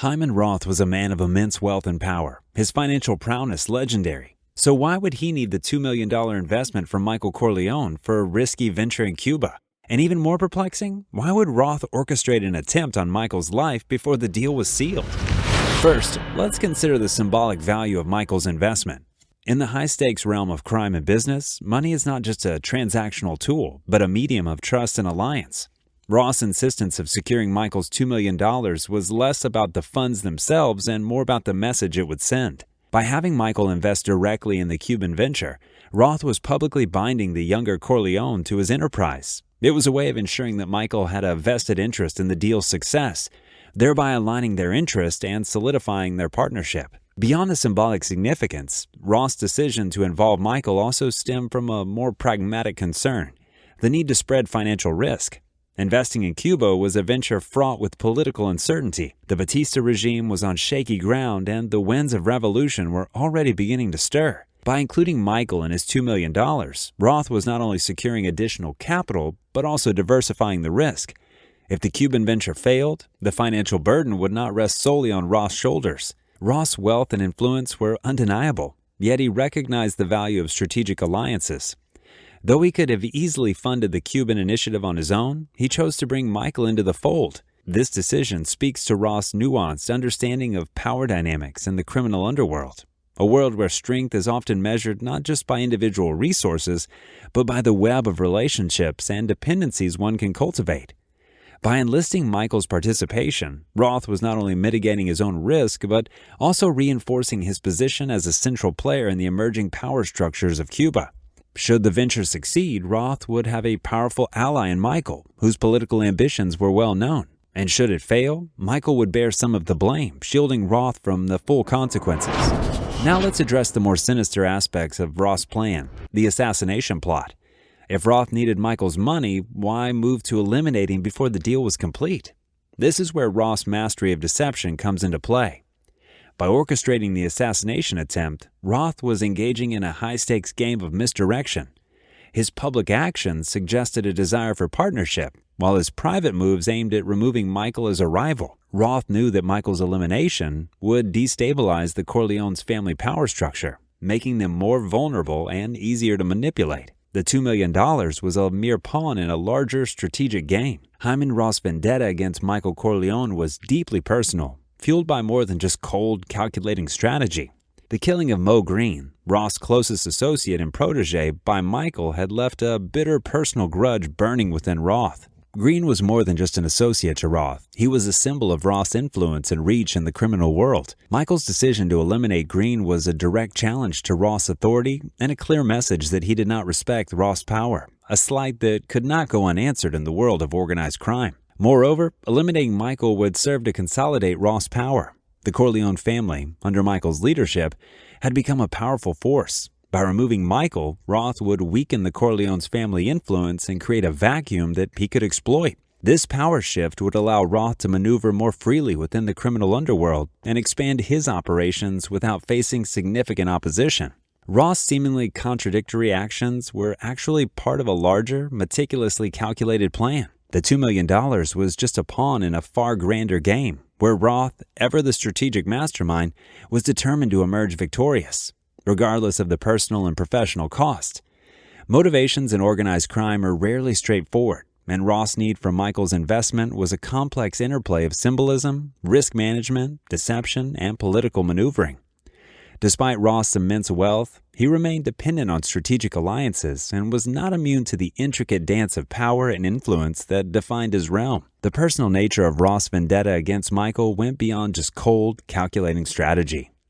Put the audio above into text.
Hyman Roth was a man of immense wealth and power, his financial prowess legendary. So why would he need the $2 million investment from Michael Corleone for a risky venture in Cuba? And even more perplexing, why would Roth orchestrate an attempt on Michael's life before the deal was sealed? First, let's consider the symbolic value of Michael's investment. In the high-stakes realm of crime and business, money is not just a transactional tool, but a medium of trust and alliance. Roth's insistence of securing Michael's $2 million was less about the funds themselves and more about the message it would send. By having Michael invest directly in the Cuban venture, Roth was publicly binding the younger Corleone to his enterprise. It was a way of ensuring that Michael had a vested interest in the deal's success, thereby aligning their interest and solidifying their partnership. Beyond the symbolic significance, Roth's decision to involve Michael also stemmed from a more pragmatic concern: the need to spread financial risk. Investing in Cuba was a venture fraught with political uncertainty. The Batista regime was on shaky ground, and the winds of revolution were already beginning to stir. By including Michael in his $2 million, Roth was not only securing additional capital, but also diversifying the risk. If the Cuban venture failed, the financial burden would not rest solely on Roth's shoulders. Roth's wealth and influence were undeniable, yet he recognized the value of strategic alliances. Though he could have easily funded the Cuban initiative on his own, he chose to bring Michael into the fold. This decision speaks to Roth's nuanced understanding of power dynamics in the criminal underworld, a world where strength is often measured not just by individual resources, but by the web of relationships and dependencies one can cultivate. By enlisting Michael's participation, Roth was not only mitigating his own risk, but also reinforcing his position as a central player in the emerging power structures of Cuba. Should the venture succeed, Roth would have a powerful ally in Michael, whose political ambitions were well known. And should it fail, Michael would bear some of the blame, shielding Roth from the full consequences. Now let's address the more sinister aspects of Roth's plan, the assassination plot. If Roth needed Michael's money, why move to eliminate him before the deal was complete? This is where Roth's mastery of deception comes into play. By orchestrating the assassination attempt, Roth was engaging in a high-stakes game of misdirection. His public actions suggested a desire for partnership, while his private moves aimed at removing Michael as a rival. Roth knew that Michael's elimination would destabilize the Corleone's family power structure, making them more vulnerable and easier to manipulate. The $2 million was a mere pawn in a larger strategic game. Hyman Roth's vendetta against Michael Corleone was deeply personal, fueled by more than just cold, calculating strategy. The killing of Mo Green, Roth's closest associate and protege, by Michael had left a bitter personal grudge burning within Roth. Green was more than just an associate to Roth. He was a symbol of Roth's influence and reach in the criminal world. Michael's decision to eliminate Green was a direct challenge to Roth's authority and a clear message that he did not respect Roth's power, a slight that could not go unanswered in the world of organized crime. Moreover, eliminating Michael would serve to consolidate Roth's power. The Corleone family, under Michael's leadership, had become a powerful force. By removing Michael, Roth would weaken the Corleone's family influence and create a vacuum that he could exploit. This power shift would allow Roth to maneuver more freely within the criminal underworld and expand his operations without facing significant opposition. Roth's seemingly contradictory actions were actually part of a larger, meticulously calculated plan. The $2 million was just a pawn in a far grander game, where Roth, ever the strategic mastermind, was determined to emerge victorious, regardless of the personal and professional cost. Motivations in organized crime are rarely straightforward, and Roth's need for Michael's investment was a complex interplay of symbolism, risk management, deception, and political maneuvering. Despite Roth's immense wealth, he remained dependent on strategic alliances and was not immune to the intricate dance of power and influence that defined his realm. The personal nature of Roth's vendetta against Michael went beyond just cold, calculating strategy.